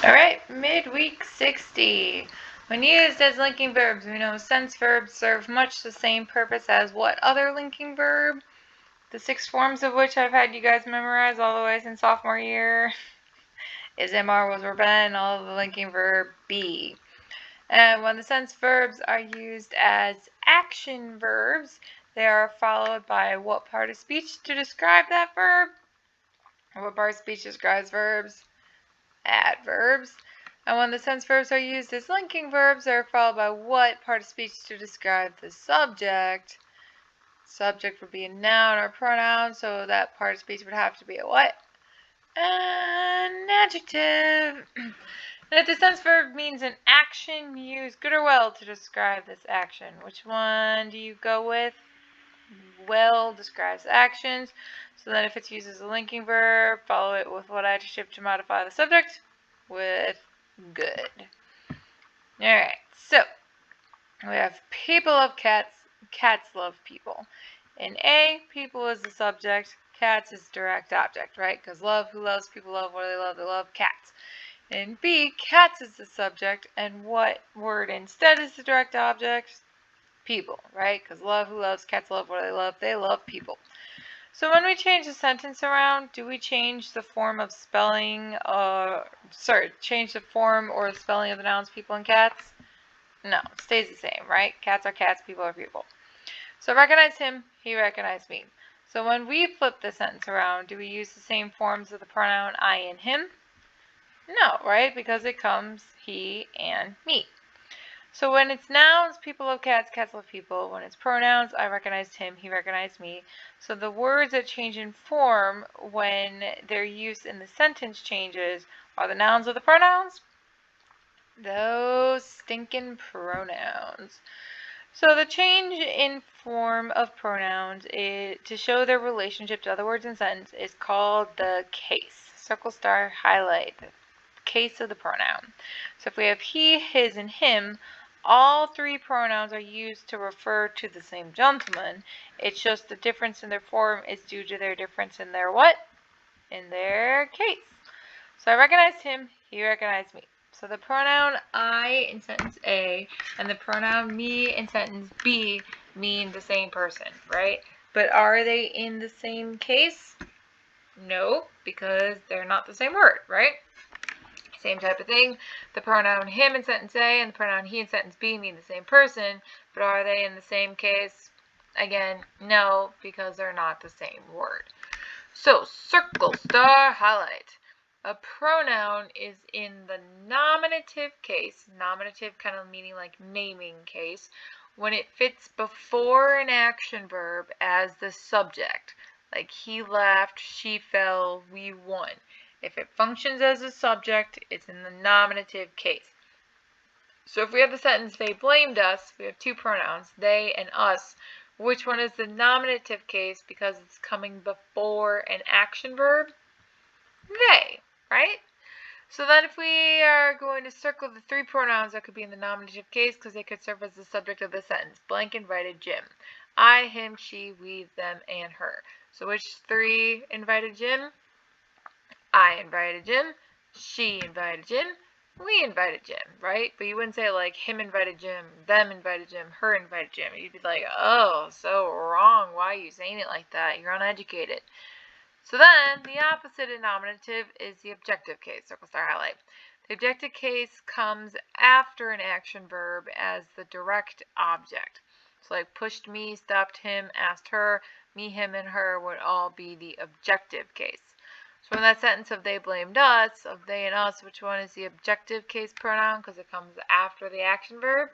Alright, midweek 60. When used as linking verbs, we know sense verbs serve much the same purpose as what other linking verb? The 6 forms of which I've had you guys memorize all the way since sophomore year is MR, was, were, been, all of the linking verb be. And when the sense verbs are used as action verbs, they are followed by what part of speech to describe that verb? What part of speech describes verbs? Adverbs. And when the sense verbs are used as linking verbs, they're followed by what part of speech to describe the subject? Subject would be a noun or a pronoun, so that part of speech would have to be a what? An adjective. And if the sense verb means an action, use good or well to describe this action. Which one do you go with? Well describes actions. So then if it's used as a linking verb, follow it with what adjective to modify the subject? With good. Alright, so we have people love cats, cats love people. In A, people is the subject, cats is direct object, right? Because love, who loves people love, what do they love? They love cats. In B, cats is the subject, and what word instead is the direct object? People, right? Because love, who loves, cats love, what do they love? They love people. So when we change the sentence around, do we change the form of spelling, change the form or the spelling of the nouns people and cats? No, it stays the same, right? Cats are cats, people are people. So recognize him, he recognized me. So when we flip the sentence around, do we use the same forms of the pronoun I and him? No, right? Because it comes he and me. So when it's nouns, people love cats, cats love people. When it's pronouns, I recognized him, he recognized me. So the words that change in form when their use in the sentence changes are the nouns or the pronouns? Those stinking pronouns. So the change in form of pronouns to show their relationship to other words in a sentence is called the case. Circle, star, highlight. The case of the pronoun. So if we have he, his, and him, all 3 pronouns are used to refer to the same gentleman. It's just the difference in their form is due to their difference in their what? In their case. So I recognized him, he recognized me. So the pronoun I in sentence A and the pronoun me in sentence B mean the same person, right? But are they in the same case? No, because they're not the same word, right? Same type of thing. The pronoun him in sentence A and the pronoun he in sentence B mean the same person, but are they in the same case? Again, no, because they're not the same word. So, circle, star, highlight. A pronoun is in the nominative case, nominative kind of meaning like naming case, when it fits before an action verb as the subject. Like he laughed, she fell, we won. If it functions as a subject, it's in the nominative case. So if we have the sentence, they blamed us, we have 2 pronouns, they and us. Which one is the nominative case because it's coming before an action verb? They, right? So then if we are going to circle the 3 pronouns that could be in the nominative case because they could serve as the subject of the sentence. Blank invited Jim. I, him, she, we, them, and her. So which 3 invited Jim? I invited Jim, she invited Jim, we invited Jim, right? But you wouldn't say like him invited Jim, them invited Jim, her invited Jim. You'd be like, oh, so wrong. Why are you saying it like that? You're uneducated. So then the opposite of nominative is the objective case. Circle, star, highlight. The objective case comes after an action verb as the direct object. So like pushed me, stopped him, asked her, me, him, and her would all be the objective case. So in that sentence of they blamed us, of they and us, which one is the objective case pronoun because it comes after the action verb?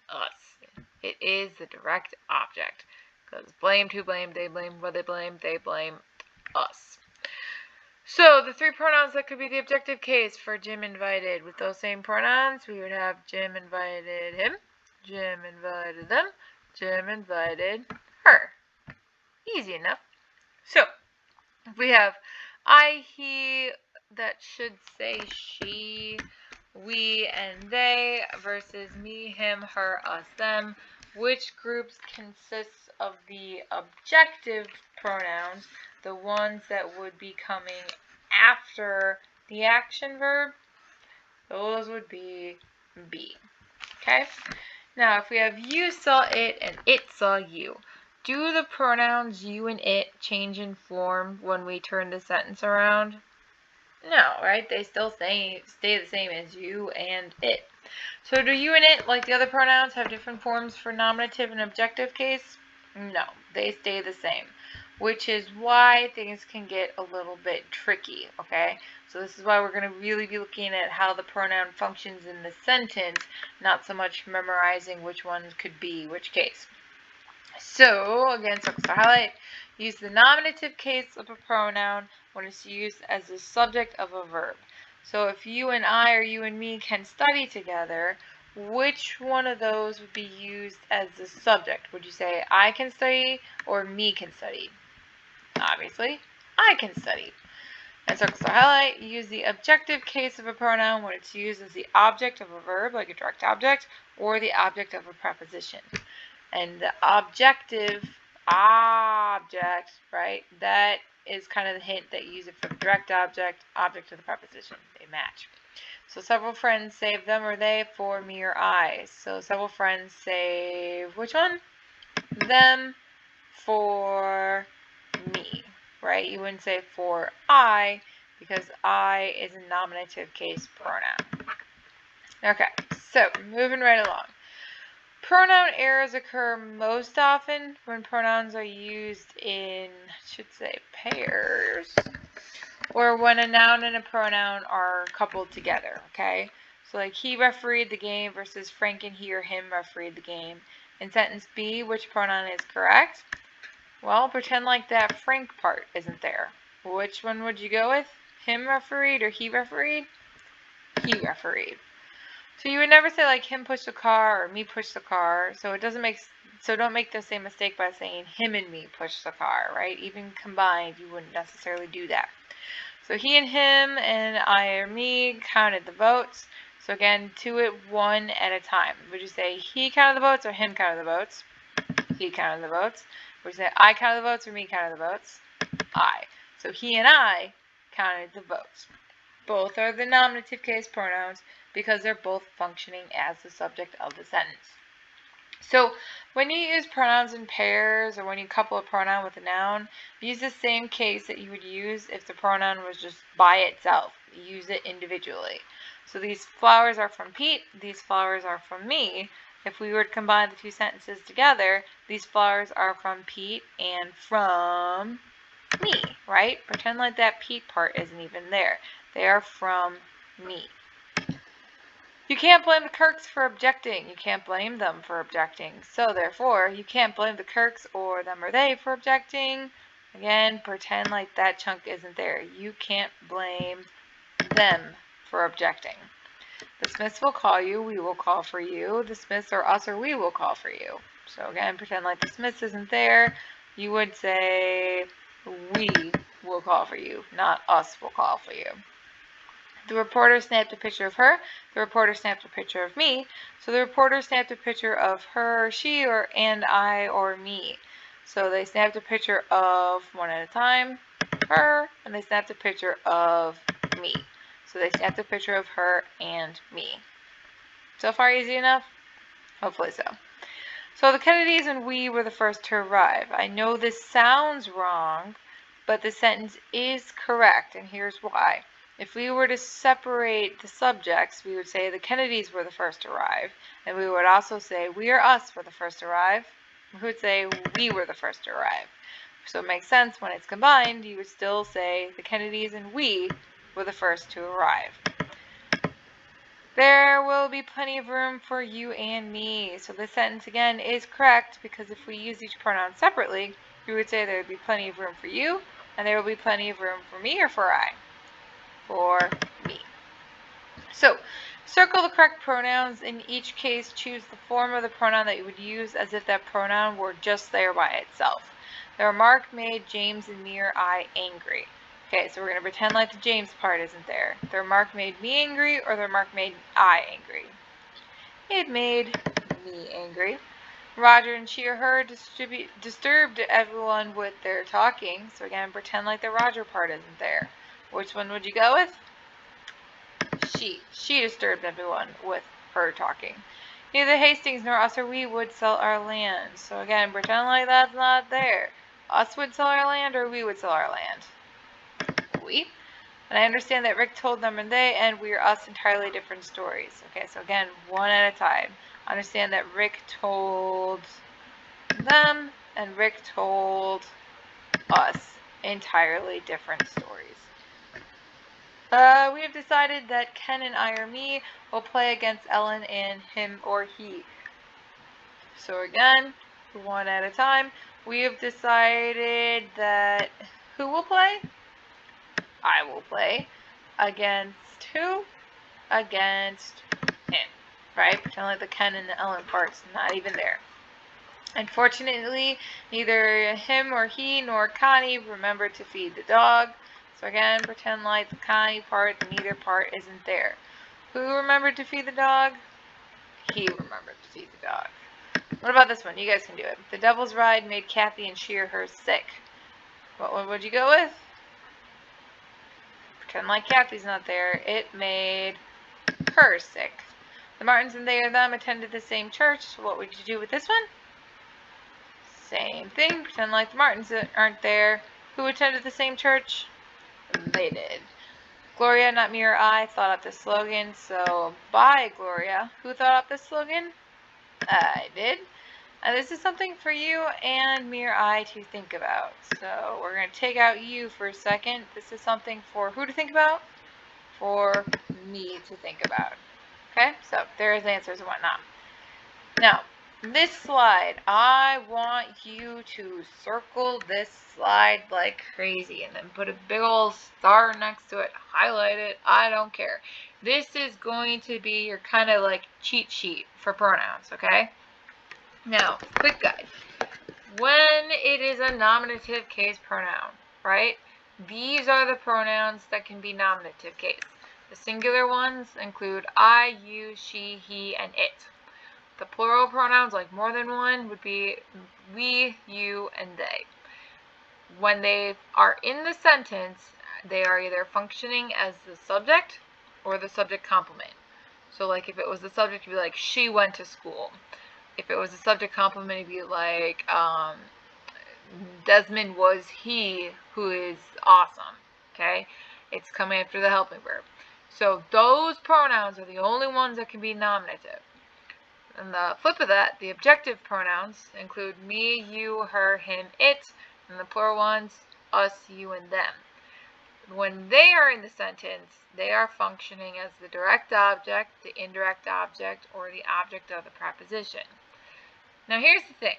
Us. It is the direct object because blamed, who blamed, they blamed, what they blamed, they blame us. So the 3 pronouns that could be the objective case for Jim invited, with those same pronouns, we would have Jim invited him, Jim invited them, Jim invited her. Easy enough. So if we have I, he, that should say she, we, and they versus me, him, her, us, them. Which groups consists of the objective pronouns, the ones that would be coming after the action verb? Those would be B. Okay? Now, if we have you saw it and it saw you, do the pronouns you and it change in form when we turn the sentence around? No, right? They still stay the same as you and it. So do you and it, like the other pronouns, have different forms for nominative and objective case? No, they stay the same, which is why things can get a little bit tricky, okay? So this is why we're going to really be looking at how the pronoun functions in the sentence, not so much memorizing which ones could be which case. So, again, circle to highlight, use the nominative case of a pronoun when it's used as the subject of a verb. So if you and I or you and me can study together, which one of those would be used as the subject? Would you say I can study or me can study? Obviously, I can study. And circle to highlight, use the objective case of a pronoun when it's used as the object of a verb, like a direct object, or the object of a preposition. And the objective object, right, that is kind of the hint that you use it for the direct object, object of the preposition. They match. So several friends save them or they for me or I. So several friends save which one? Them for me, right? You wouldn't say for I because I is a nominative case pronoun. Okay, so moving right along. Pronoun errors occur most often when pronouns are used in, pairs, or when a noun and a pronoun are coupled together, okay? So like he refereed the game versus Frank and he or him refereed the game. In sentence B, which pronoun is correct? Well, pretend like that Frank part isn't there. Which one would you go with? Him refereed or he refereed? He refereed. So you would never say like him pushed the car or me pushed the car. So don't make the same mistake by saying him and me pushed the car, right? Even combined, you wouldn't necessarily do that. So he and him and I or me counted the votes. So again, do it one at a time. Would you say he counted the votes or him counted the votes? He counted the votes. Would you say I counted the votes or me counted the votes? I. So he and I counted the votes. Both are the nominative case pronouns because they're both functioning as the subject of the sentence. So when you use pronouns in pairs or when you couple a pronoun with a noun, use the same case that you would use if the pronoun was just by itself. Use it individually. So these flowers are from Pete, these flowers are from me. If we were to combine the two sentences together, these flowers are from Pete and from me, right? Pretend like that Pete part isn't even there. They are from me. You can't blame the Kirks for objecting. You can't blame them for objecting. So therefore, you can't blame the Kirks or them or they for objecting. Again, pretend like that chunk isn't there. You can't blame them for objecting. The Smiths will call you. We will call for you. The Smiths or us or we will call for you. So again, pretend like the Smiths isn't there. You would say we will call for you, not us will call for you. The reporter snapped a picture of her. The reporter snapped a picture of me. So the reporter snapped a picture of her, she, or and I, or me. So they snapped a picture of one at a time, her, and they snapped a picture of me. So they snapped a picture of her and me. So far easy enough? Hopefully so. So the Kennedys and we were the first to arrive. I know this sounds wrong, but the sentence is correct, and here's why. If we were to separate the subjects, we would say the Kennedys were the first to arrive, and we would also say we or us were the first to arrive. We would say we were the first to arrive. So it makes sense when it's combined, you would still say the Kennedys and we were the first to arrive. There will be plenty of room for you and me. So this sentence again is correct because if we use each pronoun separately, we would say there would be plenty of room for you and there will be plenty of room for me or for I. For me. So circle the correct pronouns. In each case, choose the form of the pronoun that you would use as if that pronoun were just there by itself. The remark made James and me or I angry. Okay, so we're going to pretend like the James part isn't there. The remark made me angry or the remark made I angry? It made me angry. Roger and she or her disturbed everyone with their talking. So again, pretend like the Roger part isn't there. Which one would you go with? She disturbed everyone with her talking. Neither Hastings nor us or we would sell our land. So again, pretend like that's not there. Us would sell our land or we would sell our land? We. And I understand that Rick told them and they and we are us entirely different stories. Okay, so again, one at a time. Understand that Rick told them and Rick told us entirely different stories. We have decided that Ken and I or me will play against Ellen and him or he. So again, one at a time. We have decided that who will play? I will play. Against who? Against him. Right? Pretend like the Ken and the Ellen part's not even there. Unfortunately, neither him or he nor Connie remembered to feed the dog. So again, pretend like the Connie part, the neither part isn't there. Who remembered to feed the dog? He remembered to feed the dog. What about this one? You guys can do it. The Devil's Ride made Kathy and her sick. What one would you go with? Pretend like Kathy's not there. It made her sick. The Martins and they or them attended the same church. What would you do with this one? Same thing. Pretend like the Martins aren't there. Who attended the same church? They did. Gloria, not me or I, thought up the slogan. So, bye, Gloria. Who thought up the slogan? I did. And this is something for you and me or I to think about. So, we're going to take out you for a second. This is something for who to think about? For me to think about. Okay? So, there's answers and whatnot. Now, this slide, I want you to circle this slide like crazy and then put a big old star next to it, highlight it, I don't care. This is going to be your kind of like cheat sheet for pronouns, okay? Now, quick guide. When it is a nominative case pronoun, right? These are the pronouns that can be nominative case. The singular ones include I, you, she, he, and it. The plural pronouns, like more than one, would be we, you, and they. When they are in the sentence, they are either functioning as the subject or the subject complement. So like if it was the subject, it'd be like, she went to school. If it was a subject complement, it'd be like, Desmond was he who is awesome. Okay? It's coming after the helping verb. So those pronouns are the only ones that can be nominative. And the flip of that, the objective pronouns include me, you, her, him, it, and the plural ones, us, you, and them. When they are in the sentence, they are functioning as the direct object, the indirect object, or the object of the preposition. Now here's the thing.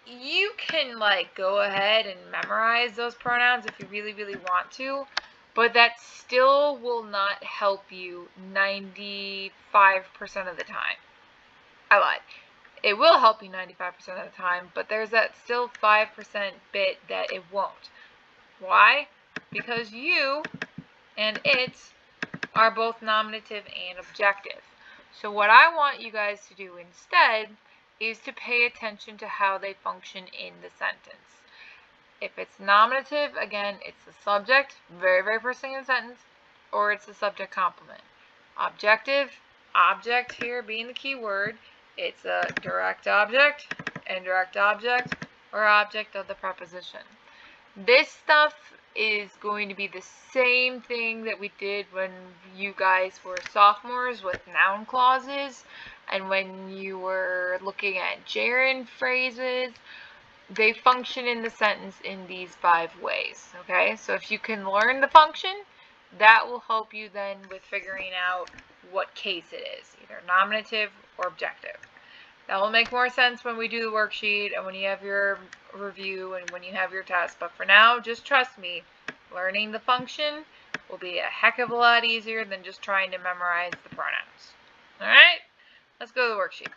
You can go ahead and memorize those pronouns if you really, really want to. But that still will not help you 95% of the time. I lied. It will help you 95% of the time, but there's that still 5% bit that it won't. Why? Because you and it are both nominative and objective. So what I want you guys to do instead is to pay attention to how they function in the sentence. If it's nominative, again, it's the subject, very, very first thing in the sentence, or it's the subject complement. Objective, object here being the key word, it's a direct object, indirect object, or object of the preposition. This stuff is going to be the same thing that we did when you guys were sophomores with noun clauses, and when you were looking at gerund phrases. They function in the sentence in these 5 ways, okay? So if you can learn the function, that will help you then with figuring out what case it is, either nominative or objective. That will make more sense when we do the worksheet and when you have your review and when you have your test. But for now, just trust me, learning the function will be a heck of a lot easier than just trying to memorize the pronouns. All right? Let's go to the worksheet.